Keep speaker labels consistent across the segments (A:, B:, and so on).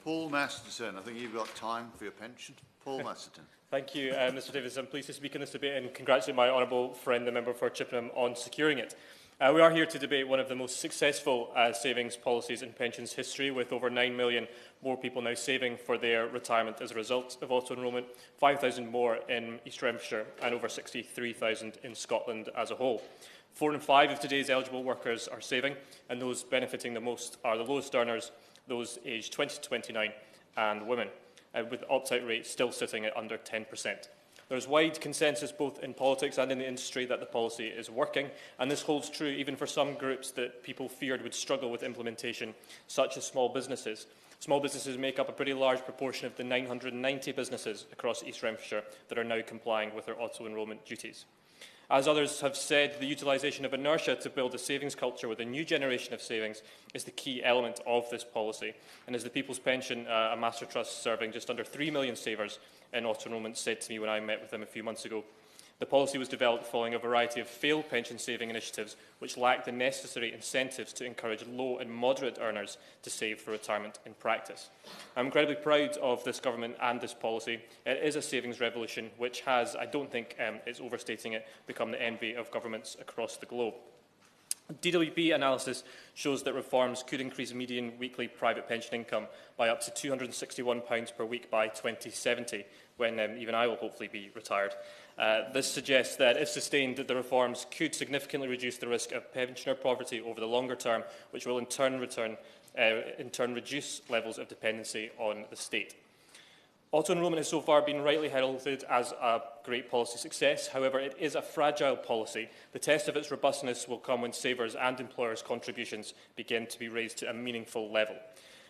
A: Paul Masterton, I think you've got time for your pension. Paul Masterton.
B: Thank you, Mr Davies. I'm pleased to speak in this debate and congratulate my honourable friend, the member for Chippenham, on securing it. We are here to debate one of the most successful savings policies in pensions history, with over 9 million more people now saving for their retirement as a result of auto-enrolment, 5,000 more in East Renfrewshire and over 63,000 in Scotland as a whole. 4 in 5 of today's eligible workers are saving, and those benefiting the most are the lowest earners, those aged 20 to 29, and women, with the opt-out rate still sitting at under 10%. There is wide consensus both in politics and in the industry that the policy is working, and this holds true even for some groups that people feared would struggle with implementation, such as small businesses. Small businesses make up a pretty large proportion of the 990 businesses across East Renfrewshire that are now complying with their auto-enrolment duties. As others have said, the utilisation of inertia to build a savings culture with a new generation of savings is the key element of this policy. And as the People's Pension, a master trust serving just under 3 million savers in auto-enrolment, said to me when I met with them a few months ago, the policy was developed following a variety of failed pension saving initiatives which lacked the necessary incentives to encourage low and moderate earners to save for retirement in practice. I'm incredibly proud of this government and this policy. It is a savings revolution which has, I don't think it's overstating it, become the envy of governments across the globe. DWP analysis shows that reforms could increase median weekly private pension income by up to £261 per week by 2070, when even I will hopefully be retired. This suggests that, if sustained, that the reforms could significantly reduce the risk of pensioner poverty over the longer term, which will in turn reduce levels of dependency on the state. Auto-enrolment has so far been rightly heralded as a great policy success. However, it is a fragile policy. The test of its robustness will come when savers' and employers' contributions begin to be raised to a meaningful level,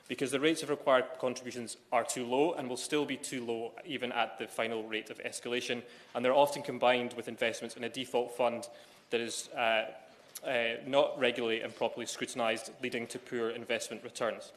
B: because the rates of required contributions are too low and will still be too low even at the final rate of escalation, and they're often combined with investments in a default fund that is not regularly and properly scrutinised, leading to poor investment returns.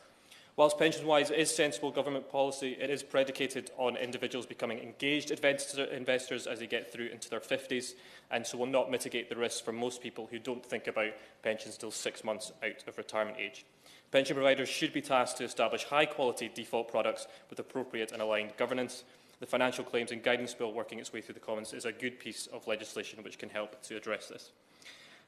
B: Whilst pension-wise is sensible government policy, it is predicated on individuals becoming engaged investors as they get through into their 50s, and so will not mitigate the risks for most people who don't think about pensions until 6 months out of retirement age. Pension providers should be tasked to establish high-quality default products with appropriate and aligned governance. The Financial Claims and Guidance Bill working its way through the Commons is a good piece of legislation which can help to address this.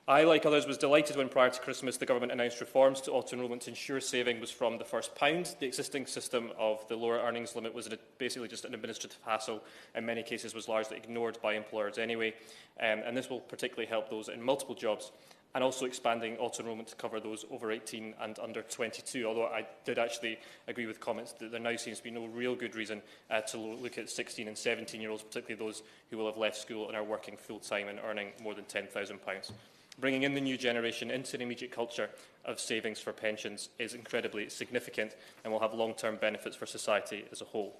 B: I, like others, was delighted when prior to Christmas the Government announced reforms to auto-enrolment to ensure saving was from the first pound. The existing system of the lower earnings limit was basically just an administrative hassle, in many cases was largely ignored by employers anyway, and this will particularly help those in multiple jobs, and also expanding auto-enrolment to cover those over 18 and under 22, although I did actually agree with comments that there now seems to be no real good reason to look at 16 and 17-year-olds, particularly those who will have left school and are working full-time and earning more than £10,000. Bringing in the new generation into an immediate culture of savings for pensions is incredibly significant and will have long-term benefits for society as a whole.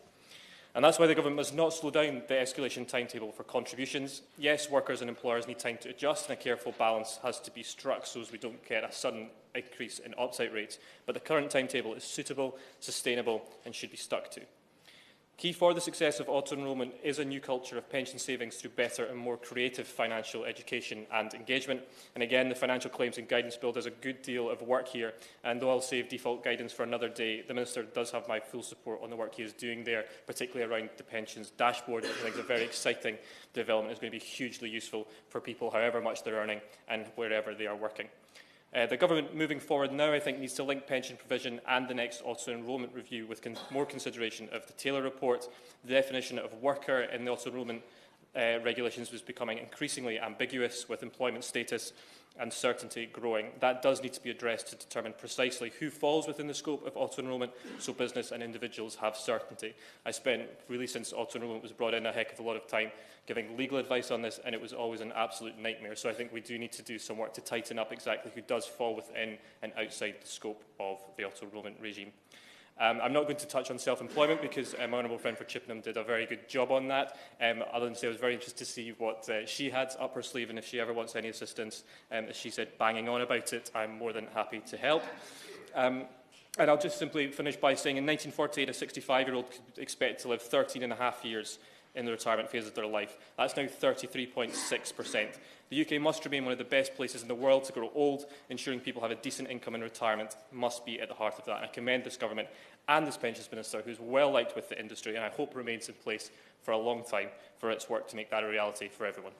B: And that's why the government must not slow down the escalation timetable for contributions. Yes, workers and employers need time to adjust, and a careful balance has to be struck so as we don't get a sudden increase in opt-out rates. But the current timetable is suitable, sustainable, and should be stuck to. Key for the success of auto-enrolment is a new culture of pension savings through better and more creative financial education and engagement. And again, the Financial Claims and Guidance Bill does a good deal of work here. And though I'll save default guidance for another day, the Minister does have my full support on the work he is doing there, particularly around the pensions dashboard, which I think is a very exciting development. It's going to be hugely useful for people, however much they're earning and wherever they are working. The Government moving forward now, I think, needs to link pension provision and the next auto-enrolment review with more consideration of the Taylor report. The definition of worker in the auto-enrolment regulations was becoming increasingly ambiguous, with employment status and certainty growing. That does need to be addressed to determine precisely who falls within the scope of auto-enrolment, so business and individuals have certainty. I spent, really since auto-enrolment was brought in, a heck of a lot of time giving legal advice on this, and it was always an absolute nightmare. So I think we do need to do some work to tighten up exactly who does fall within and outside the scope of the auto-enrolment regime. I'm not going to touch on self-employment because my honourable friend for Chippenham did a very good job on that. Other than say I was very interested to see what she had up her sleeve, and if she ever wants any assistance, as she said, banging on about it, I'm more than happy to help. And I'll just simply finish by saying in 1948 a 65-year-old could expect to live 13 and a half years in the retirement phase of their life. That's now 33.6%. The UK must remain one of the best places in the world to grow old. Ensuring people have a decent income in retirement must be at the heart of that. And I commend this government and this Pensions Minister, who is well liked with the industry and I hope remains in place for a long time, for its work to make that a reality for everyone.